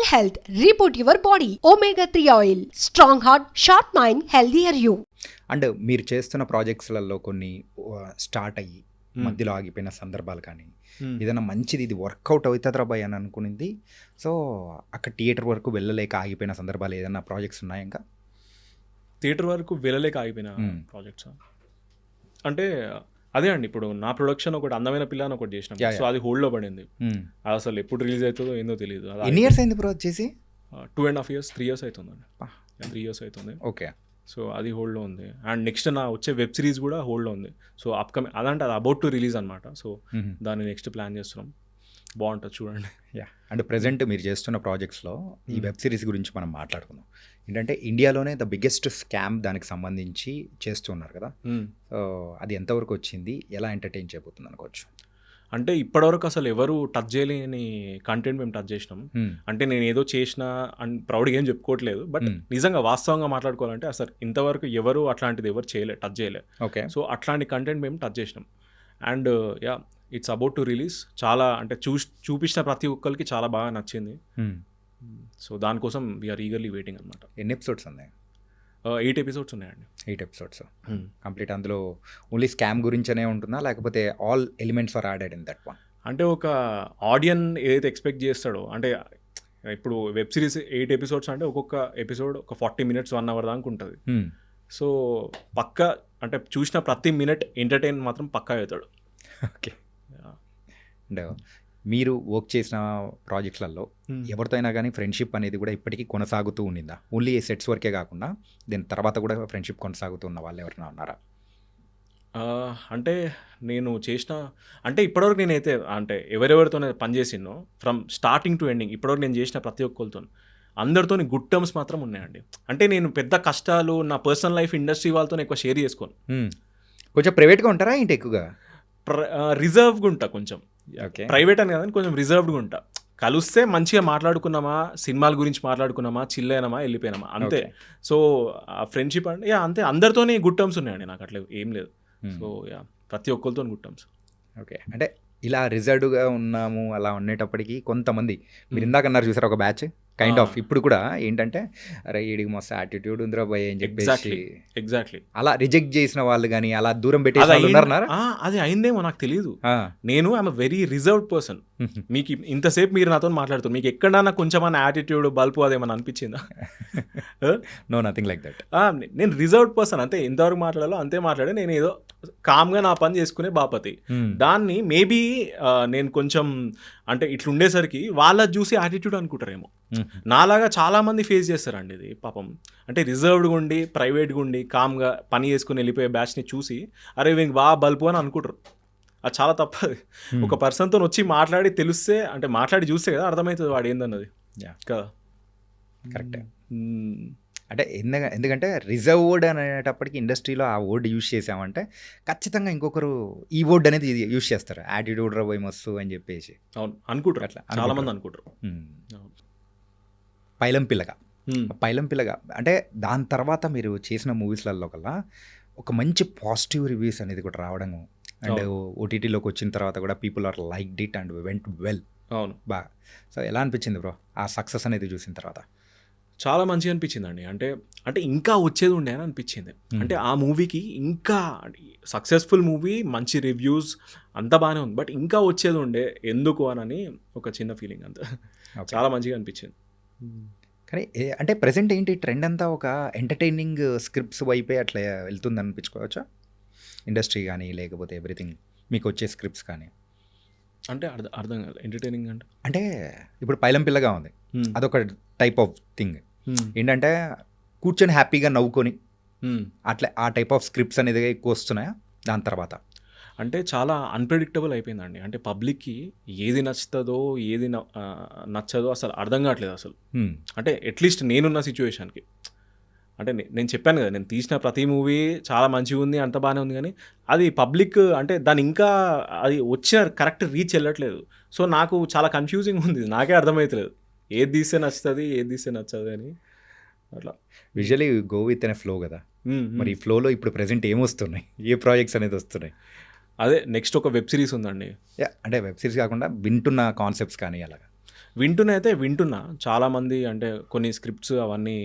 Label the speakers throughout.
Speaker 1: Mental health, reboot your body. Omega 3 oil. Strong heart, sharp mind, healthier you.
Speaker 2: And మీరు చేస్తున్న ప్రాజెక్ట్స్లలో కొన్ని start అయ్యి మధ్యలో ఆగిపోయిన సందర్భాలు కానీ ఏదైనా మంచిది ఇది వర్కౌట్ అవుతుందిరా భయ్ అని అనుకునింది, సో అక్కడ థియేటర్ వరకు వెళ్ళలేక ఆగిపోయిన సందర్భాలు ఏదైనా ప్రాజెక్ట్స్ ఉన్నాయా? ఇంకా
Speaker 3: థియేటర్ వరకు వెళ్ళలేక ఆగిపోయిన ప్రాజెక్ట్స్ అంటే అదే అండి, ఇప్పుడు నా ప్రొడక్షన్ ఒకటి అందమైన పిల్ల అని ఒకటి చేసినాం, సో అది హోల్డ్లో పడింది. అది అసలు ఎప్పుడు రిలీజ్ అవుతుందో ఏందో తెలియదు.
Speaker 2: ఎన్ని ఇయర్స్ అయింది బ్రో చేసి?
Speaker 3: 2.5 years 3 years అవుతుందండి. 3 years అవుతుంది.
Speaker 2: ఓకే,
Speaker 3: సో అది హోల్డ్లో ఉంది. అండ్ నెక్స్ట్ నా వచ్చే వెబ్ సిరీస్ కూడా హోల్డ్లో ఉంది. సో అప్కమింగ్ అదంటే అది అబౌట్ టు రిలీజ్ అనమాట. సో దాన్ని నెక్స్ట్ ప్లాన్ చేస్తున్నాం, బాగుంటుంది చూడండి.
Speaker 2: యా, అంటే ప్రజెంట్ మీరు చేస్తున్న ప్రాజెక్ట్స్లో ఈ వెబ్ సిరీస్ గురించి మనం మాట్లాడుకుందాం. ఏంటంటే ఇండియాలోనే ద బిగ్గెస్ట్ స్కామ్ దానికి సంబంధించి చేస్తున్నారు కదా, సో అది ఎంతవరకు వచ్చింది, ఎలా ఎంటర్టైన్ చేయబోతుంది అనుకోవచ్చు?
Speaker 3: అంటే ఇప్పటివరకు అసలు ఎవరు టచ్ చేయలేని కంటెంట్ మేము టచ్ చేసినాం. అంటే నేను ఏదో చేసిన అని ప్రౌడ్గా ఏం చెప్పుకోవట్లేదు, బట్ నిజంగా వాస్తవంగా మాట్లాడుకోవాలంటే అసలు ఇంతవరకు ఎవరు అట్లాంటిది ఎవరు చేయలే, టచ్ చేయలే.
Speaker 2: ఓకే,
Speaker 3: సో అట్లాంటి కంటెంట్ మేము టచ్ చేసినాం. And yeah, it's about to release. చాలా అంటే చూపించిన ప్రతి ఒక్కరికి చాలా బాగా నచ్చింది. సో దానికోసం వీఆర్ ఈగర్లీ వెయిటింగ్ అనమాట.
Speaker 2: ఎన్ని ఎపిసోడ్స్ ఉన్నాయి?
Speaker 3: 8 episodes ఉన్నాయండి.
Speaker 2: 8 episodes కంప్లీట్. అందులో ఓన్లీ స్కామ్ గురించనే ఉంటుందా, లేకపోతే all elements are added in that one?
Speaker 3: అంటే ఒక ఆడియన్ ఏదైతే ఎక్స్పెక్ట్ చేస్తాడో, అంటే ఇప్పుడు వెబ్ సిరీస్ 8 episodes అంటే ఒక్కొక్క ఎపిసోడ్ ఒక 40 minutes 1 hour దాకా ఉంటుంది. సో పక్కా అంటే చూసిన ప్రతి మినిట్ ఎంటర్టైన్ మాత్రం పక్కా అవుతాడు.
Speaker 2: ఓకే, అంటే మీరు వర్క్ చేసిన ప్రాజెక్ట్స్లలో ఎవరితో అయినా కానీ ఫ్రెండ్షిప్ అనేది కూడా ఇప్పటికీ కొనసాగుతూ ఉండిందా? ఓన్లీ సెట్స్ వరకే కాకుండా దీని తర్వాత కూడా ఫ్రెండ్షిప్ కొనసాగుతూ ఉన్న వాళ్ళు ఎవరైనా ఉన్నారా?
Speaker 3: అంటే నేను చేసిన అంటే ఇప్పటివరకు నేనైతే అంటే ఎవరెవరితోనే పనిచేసినో ఫ్రమ్ స్టార్టింగ్ టు ఎండింగ్ ఇప్పటివరకు నేను చేసిన ప్రతి ఒక్కరితో అందరితో గుడ్ టర్మ్స్ మాత్రం ఉన్నాయండి. అంటే నేను పెద్ద కష్టాలు నా పర్సనల్ లైఫ్ ఇండస్ట్రీ వాళ్ళతో ఎక్కువ షేర్ చేసుకోను.
Speaker 2: కొంచెం ప్రైవేట్గా ఉంటారా ఏంటి? ఎక్కువగా
Speaker 3: రిజర్వ్గా ఉంటా కొంచెం.
Speaker 2: ఓకే,
Speaker 3: ప్రైవేట్ అని కదండి, కొంచెం రిజర్వ్డ్గా ఉంటా. కలిస్తే మంచిగా మాట్లాడుకున్నామా, సినిమాల గురించి మాట్లాడుకున్నామా, చిల్ అయినామా, వెళ్ళిపోయినామా, అంతే. సో ఫ్రెండ్షిప్ అంటే యా అంతే, అందరితోనే గుడ్ టర్మ్స్ ఉన్నాయండి నాకు, అట్లా ఏం లేదు. సో యా, ప్రతి ఒక్కరితో గుడ్ టర్మ్స్.
Speaker 2: ఓకే, అంటే ఇలా రిజర్వ్డ్గా ఉన్నాము అలా ఉండేటప్పటికి కొంతమంది మీరు ఇందాక అన్నారు చూసారు ఒక బ్యాచ్ కైండ్ ఆఫ్, ఇప్పుడు కూడా ఏంటంటే అరే ఈడికి మస్తు యాటిట్యూడ్ ఉందిరా భయ్ అని చెప్పేసి
Speaker 3: ఎగ్జాక్ట్లీ అలా
Speaker 2: రిజెక్ట్ చేసిన వాళ్ళు కానీ అలా దూరం పెట్టేసి
Speaker 3: అది అయిందేమో నాకు తెలియదు. నేను ఐఎమ్ వెరీ రిజర్వ్డ్ పర్సన్. మీకు ఇంతసేపు మీరు నాతో మాట్లాడుతారు, మీకు ఎక్కడన్నా కొంచెం యాటిట్యూడ్ బల్పు అదేమన్నా అనిపించిందా?
Speaker 2: No, nothing like that.
Speaker 3: నేను రిజర్వ్డ్ పర్సన్, అంతే. ఎంతవరకు మాట్లాడాలో అంతే మాట్లాడే, నేను ఏదో కామ్గా నా పని చేసుకునే బాపతి. దాన్ని మేబీ నేను కొంచెం అంటే ఇట్లుండేసరికి వాళ్ళ చూసి యాటిట్యూడ్ అనుకుంటారేమో. నాలాగా చాలామంది ఫేస్ చేస్తారండి ఇది పాపం. అంటే రిజర్వ్డ్గా ఉండి ప్రైవేట్గా ఉండి కామ్గా పని చేసుకుని వెళ్ళిపోయే బ్యాచ్ని చూసి అరే వీనికి బాగా బల్పు అని అనుకుంటారు. అది చాలా తప్పది. ఒక పర్సన్తో వచ్చి మాట్లాడి తెలిస్తే, అంటే మాట్లాడి చూస్తే కదా అర్థమవుతుంది వాడు ఏందన్నది కదా.
Speaker 2: కరెక్టే. అంటే ఎందుకంటే రిజర్వ్డ్ అనేటప్పటికి ఇండస్ట్రీలో ఆ వర్డ్ యూజ్ చేసామంటే ఖచ్చితంగా ఇంకొకరు ఈ వర్డ్ అనేది యూజ్ చేస్తారు, యాటిట్యూడ్ రా పోయి మస్తు అని చెప్పేసి.
Speaker 3: అవును, అనుకుంటారు అట్లా, చాలా మంది అనుకుంటారు.
Speaker 2: పైలం పిల్లగా అంటే దాని తర్వాత మీరు చేసిన మూవీస్లలో కల్లా ఒక మంచి పాజిటివ్ రివ్యూస్ అనేది కూడా రావడం, అండ్ ఓటీటీలోకి వచ్చిన తర్వాత కూడా people are liked it and went well.
Speaker 3: అవును,
Speaker 2: బాగా. సో ఎలా అనిపించింది బ్రో ఆ సక్సెస్ అనేది చూసిన తర్వాత?
Speaker 3: చాలా మంచిగా అనిపించిందండి. అంటే ఇంకా వచ్చేది ఉండే అని అనిపించింది. అంటే ఆ మూవీకి ఇంకా సక్సెస్ఫుల్ మూవీ, మంచి రివ్యూస్ అంతా బాగానే ఉంది, బట్ ఇంకా వచ్చేది ఉండే ఎందుకు అని ఒక చిన్న ఫీలింగ్, అంతా. చాలా మంచిగా అనిపించింది.
Speaker 2: కానీ అంటే ప్రజెంట్ ఏంటి ట్రెండ్ అంతా ఒక ఎంటర్టైనింగ్ స్క్రిప్ట్స్ వైపే అట్లా వెళ్తుంది అనిపించుకోవచ్చా ఇండస్ట్రీ కానీ, లేకపోతే ఎవ్రీథింగ్ మీకు వచ్చే స్క్రిప్ట్స్ కానీ?
Speaker 3: అంటే అర్థం కాదు ఎంటర్టైనింగ్
Speaker 2: అంటే ఇప్పుడు పైలం పిల్లగా ఉంది, అదొక టైప్ ఆఫ్ థింగ్. ఏంటంటే కూర్చొని హ్యాపీగా నవ్వుకొని అట్లా ఆ టైప్ ఆఫ్ స్క్రిప్ట్స్ అనేది ఎక్కువ వస్తున్నాయా దాని తర్వాత?
Speaker 3: అంటే చాలా అన్ప్రెడిక్టబుల్ అయిపోయిందండి. అంటే పబ్లిక్కి ఏది నచ్చుతుందో ఏది నచ్చదో అసలు అర్థం కావట్లేదు అసలు. అంటే అట్లీస్ట్ నేనున్న సిచ్యువేషన్కి, అంటే నేను చెప్పాను కదా, నేను తీసిన ప్రతి మూవీ చాలా మంచిగా ఉంది, అంత బాగానే ఉంది, కానీ అది పబ్లిక్ అంటే దాని ఇంకా అది వచ్చిన కరెక్ట్ రీచ్ వెళ్ళట్లేదు. సో నాకు చాలా కన్ఫ్యూజింగ్ ఉంది, నాకే అర్థమవుతలేదు ఏది తీస్తే నచ్చుతుంది ఏది తీస్తే నచ్చదు అని. అట్లా
Speaker 2: విజువల్లీ గో విత్ అనే ఫ్లో కదా. మరి ఈ ఫ్లోలో ఇప్పుడు ప్రెజెంట్ ఏమొస్తున్నాయి, ఏ ప్రాజెక్ట్స్ అనేది వస్తున్నాయి?
Speaker 3: అదే నెక్స్ట్ ఒక వెబ్ సిరీస్ ఉందండి.
Speaker 2: అంటే వెబ్ సిరీస్ కాకుండా వింటున్న కాన్సెప్ట్స్ కానీ అలాగా
Speaker 3: వింటున్నా చాలామంది అంటే కొన్ని స్క్రిప్ట్స్ అవన్నీ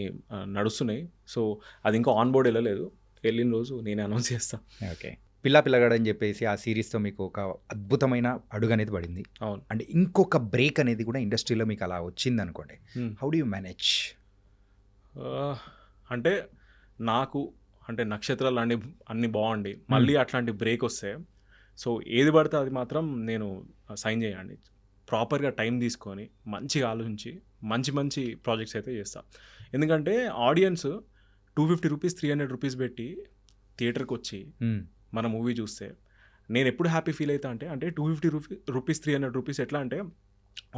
Speaker 3: నడుస్తున్నాయి. సో అది ఇంకా ఆన్ బోర్డ్ వెళ్ళలేదు. వెళ్ళిన రోజు నేనే అనౌన్స్ చేస్తాను.
Speaker 2: ఓకే. పిల్లగాడు అని చెప్పేసి ఆ సిరీస్తో మీకు ఒక అద్భుతమైన అడుగు అనేది పడింది.
Speaker 3: అవును.
Speaker 2: అంటే ఇంకొక బ్రేక్ అనేది కూడా ఇండస్ట్రీలో మీకు అలా వచ్చింది అనుకోండి, హౌ డు యూ మేనేజ్?
Speaker 3: అంటే నాకు అంటే నక్షత్రాలు అన్నీ బాగుండి మళ్ళీ అట్లాంటి బ్రేక్ వస్తే సో ఏది పడితే అది మాత్రం నేను సైన్ చేయండి. ప్రాపర్గా టైం తీసుకొని మంచిగా ఆలోచించి మంచి మంచి ప్రాజెక్ట్స్ అయితే చేస్తాను. ఎందుకంటే ఆడియన్స్ 250 రూపీస్ 300 రూపీస్ పెట్టి థియేటర్కి వచ్చి మన మూవీ చూస్తే నేను ఎప్పుడు హ్యాపీ ఫీల్ అవుతా అంటే 250 రూపీస్ 300 రూపీస్ ఎట్లా అంటే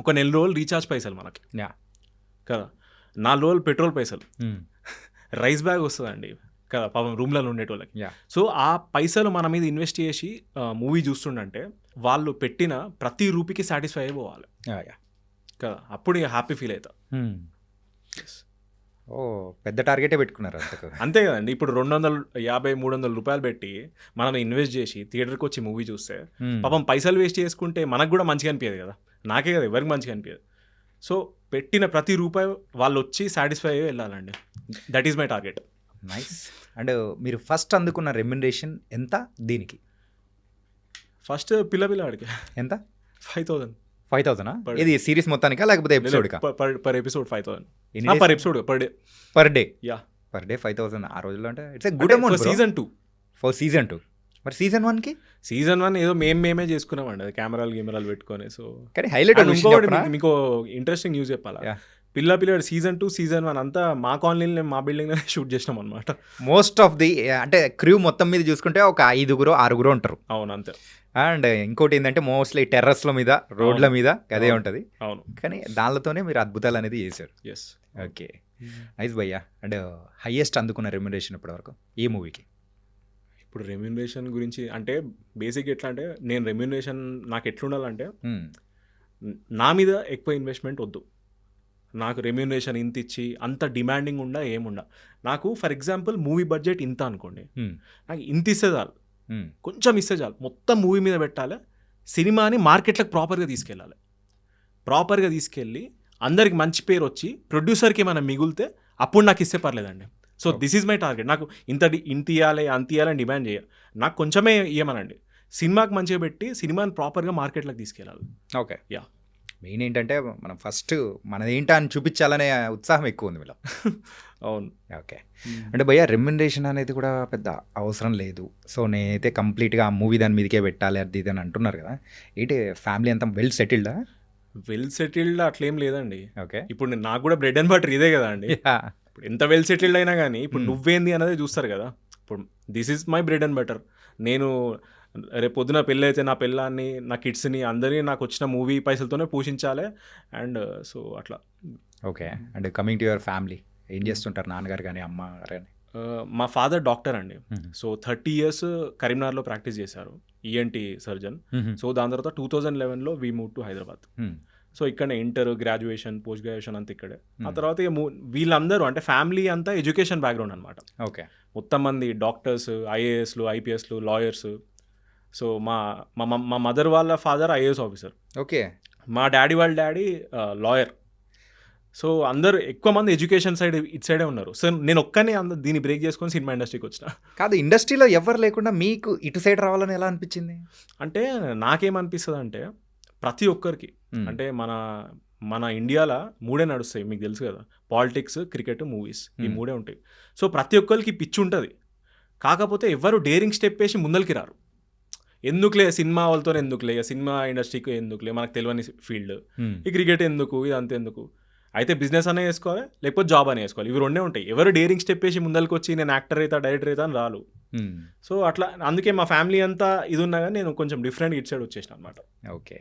Speaker 3: ఒక నెల రోజులు రీఛార్జ్ పైసలు మనకి కదా, 4 రోజులు పెట్రోల్ పైసలు, రైస్ బ్యాగ్ వస్తుందండి కదా పాపం రూమ్లలో ఉండేటోళ్ళకి. సో ఆ పైసలు మన మీద ఇన్వెస్ట్ చేసి మూవీ చూస్తుండంటే వాళ్ళు పెట్టిన ప్రతి రూపీకి సాటిస్ఫై అయిపోవాలి కదా, అప్పుడు ఇక హ్యాపీ ఫీల్ అవుతా.
Speaker 2: ఓ పెద్ద టార్గెటే పెట్టుకున్నారు
Speaker 3: అంతే కదండి. ఇప్పుడు 250-300 రూపాయలు పెట్టి మనం ఇన్వెస్ట్ చేసి థియేటర్కి వచ్చి మూవీ చూస్తే పాపం పైసలు వేస్ట్ చేసుకుంటే మనకు కూడా మంచిగా అనిపించదు కదా, నాకే కదా ఎవరికి మంచిగా అనిపించదు. సో పెట్టిన ప్రతి రూపాయి వాళ్ళు వచ్చి సాటిస్ఫై అయ్యి వెళ్ళాలండి. That is my target.
Speaker 2: Nice. And మీరు ఫస్ట్ అందుకున్న రెమ్యునరేషన్ ఎంత దీనికి?
Speaker 3: ఫస్ట్ పిల్లవాడికి
Speaker 2: ఎంత?
Speaker 3: 5,000.
Speaker 2: 5,000? ఇది సిరీస్ మొత్తానికా లేకపోతే ఎపిసోడ్కా?
Speaker 3: Per episode 5,000. Per episode per day. Yeah,
Speaker 2: per day 5,000 ఆ రోజుల్లో అంటే it's good amount.
Speaker 3: Season 2
Speaker 2: for season 2. మరి సీజన్ 1కి?
Speaker 3: సీజన్ 1 ఏదో మేమే చేసుకున్నామండి, అది కెమెరాలు పెట్టుకొని. సో
Speaker 2: కానీ హైలైట్
Speaker 3: మీకు ఇంట్రెస్టింగ్ న్యూస్ చెప్పాలా, పిల్లవాడు సీజన్ 2 సీజన్ 1 అంతా మా కాలనీలో మా బిల్డింగ్లో షూట్ చేసినాం అనమాట.
Speaker 2: మోస్ట్ ఆఫ్ ది అంటే క్రూ మొత్తం మీద చూసుకుంటే ఒక 5-6 ఉంటారు.
Speaker 3: అవును అంతే.
Speaker 2: అండ్ ఇంకోటి ఏంటంటే మోస్ట్లీ టెర్రస్ల మీద రోడ్ల మీద అదే ఉంటుంది.
Speaker 3: అవును.
Speaker 2: కానీ దానితోనే మీరు అద్భుతాలు అనేది చేశారు.
Speaker 3: ఎస్.
Speaker 2: ఓకే, నైస్ భయ్యా. అండ్ హైయెస్ట్ అందుకున్న రెమ్యునరేషన్ ఇప్పటివరకు ఏ మూవీకి?
Speaker 3: ఇప్పుడు రెమ్యునరేషన్ గురించి అంటే బేసిక్ ఎట్లా అంటే నేను రెమ్యునరేషన్ నాకు ఎట్లుండాలంటే నా మీద ఎక్కువ ఇన్వెస్ట్మెంట్ వద్దు. నాకు రెమ్యునరేషన్ ఇంత ఇచ్చి అంత డిమాండింగ్ ఉండా ఏముండా. నాకు ఫర్ ఎగ్జాంపుల్ మూవీ బడ్జెట్ ఇంత అనుకోండి, నాకు ఇంత ఇస్తే చాలు, కొంచెం ఇస్తే చాలు. మొత్తం మూవీ మీద పెట్టాలి, సినిమాని మార్కెట్లకు ప్రాపర్గా తీసుకెళ్ళి అందరికి మంచి పేరు వచ్చి ప్రొడ్యూసర్కి ఏమైనా మిగిలితే అప్పుడు నాకు ఇస్తే పర్లేదండి. So this is my target. నాకు ఇంత ఇవ్వాలి అంత ఇవ్వాలని డిమాండ్ చేయాలి, నాకు కొంచెమే ఇవ్వమనండి. సినిమాకి మంచిగా పెట్టి సినిమాని ప్రాపర్గా మార్కెట్లోకి తీసుకెళ్ళాలి.
Speaker 2: ఓకే. యా, మెయిన్ ఏంటంటే మనం ఫస్ట్ మనది ఏంటో అని చూపించాలనే ఉత్సాహం ఎక్కువ ఉంది మీలో.
Speaker 3: అవును.
Speaker 2: ఓకే. అంటే భయ్యా రెమ్యునరేషన్ అనేది కూడా పెద్ద అవసరం లేదు, సో నేనైతే కంప్లీట్గా ఆ మూవీ దాని మీదకే పెట్టాలి అది ఇది అని అంటున్నారు కదా, ఏంటి ఫ్యామిలీ అంతా వెల్ సెటిల్డా?
Speaker 3: అట్లేం లేదండి.
Speaker 2: ఓకే.
Speaker 3: ఇప్పుడు నాకు కూడా బ్రెడ్ అండ్ బటర్ ఇదే కదా అండి. ఇప్పుడు ఎంత వెల్ సెటిల్డ్ అయినా కానీ ఇప్పుడు నువ్వేంది అనేది చూస్తారు కదా. ఇప్పుడు this is my bread and butter. నేను రేపు పొద్దున పెళ్ళి అయితే నా పిల్లాన్ని నా కిడ్స్ని అందరినీ నాకు వచ్చిన మూవీ పైసలతోనే పోషించాలి. అండ్ సో అట్లా.
Speaker 2: Okay. And coming to your family, ఏం చేస్తుంటారు నాన్నగారు కానీ అమ్మ కానీ?
Speaker 3: మా ఫాదర్ డాక్టర్ అండి. సో 30 years కరీంనగర్లో ప్రాక్టీస్ చేశారు, ఈఎన్టీ సర్జన్. సో దాని తర్వాత 2011లో we move to Hyderabad. So ఇక్కడ ఇంటర్, గ్రాడ్యుయేషన్, పోస్ట్ గ్రాడ్యుయేషన్ అంతా ఇక్కడే. ఆ తర్వాత ఇక వీళ్ళందరూ అంటే ఫ్యామిలీ అంతా ఎడ్యుకేషన్ బ్యాక్గ్రౌండ్ అనమాట.
Speaker 2: ఓకే.
Speaker 3: మొత్తం మంది డాక్టర్స్, ఐఏఎస్లు, ఐపీఎస్లు, లాయర్స్. సో మా మదర్ వాళ్ళ ఫాదర్ ఐఏఎస్ ఆఫీసర్.
Speaker 2: ఓకే.
Speaker 3: మా డాడీ వాళ్ళ డాడీ లాయర్. సో అందరూ ఎక్కువ మంది ఎడ్యుకేషన్ సైడ్ ఇటు సైడే ఉన్నారు. సో నేను ఒక్కనే దీన్ని బ్రేక్ చేసుకొని సినిమా ఇండస్ట్రీకి వచ్చిన.
Speaker 2: కాదు, ఇండస్ట్రీలో ఎవరు లేకుండా మీకు ఇటు సైడ్ రావాలని ఎలా అనిపించింది?
Speaker 3: అంటే నాకేమనిపిస్తుంది అంటే ప్రతి ఒక్కరికి అంటే మన ఇండియాలో 3 నడుస్తాయి, మీకు తెలుసు కదా, పాలిటిక్స్, క్రికెట్, మూవీస్, ఈ 3 ఉంటాయి. సో ప్రతి ఒక్కరికి పిచ్చి ఉంటుంది, కాకపోతే ఎవరు డేరింగ్ స్టెప్ వేసి ముందరికి రారు. ఎందుకులే సినిమా వాళ్ళతో ఎందుకులే, సినిమా ఇండస్ట్రీకి ఎందుకులే, మనకు తెలియని ఫీల్డ్, ఈ క్రికెట్ ఎందుకు, ఇది అంత ఎందుకు, అయితే బిజినెస్ అనే వేసుకోవాలి లేకపోతే జాబ్ అనే వేసుకోవాలి, ఇవి 2 ఉంటాయి. ఎవరు డేరింగ్ స్టెప్ వేసి ముందరికి వచ్చి నేను యాక్టర్ అవుతా, డైరెక్టర్ అవుతా అని రాలు. సో అట్లా అందుకే మా ఫ్యామిలీ అంతా ఇది ఉన్నా కానీ నేను కొంచెం డిఫరెంట్ ఇటు సైడ్ వచ్చేసిన అనమాట.
Speaker 2: ఓకే.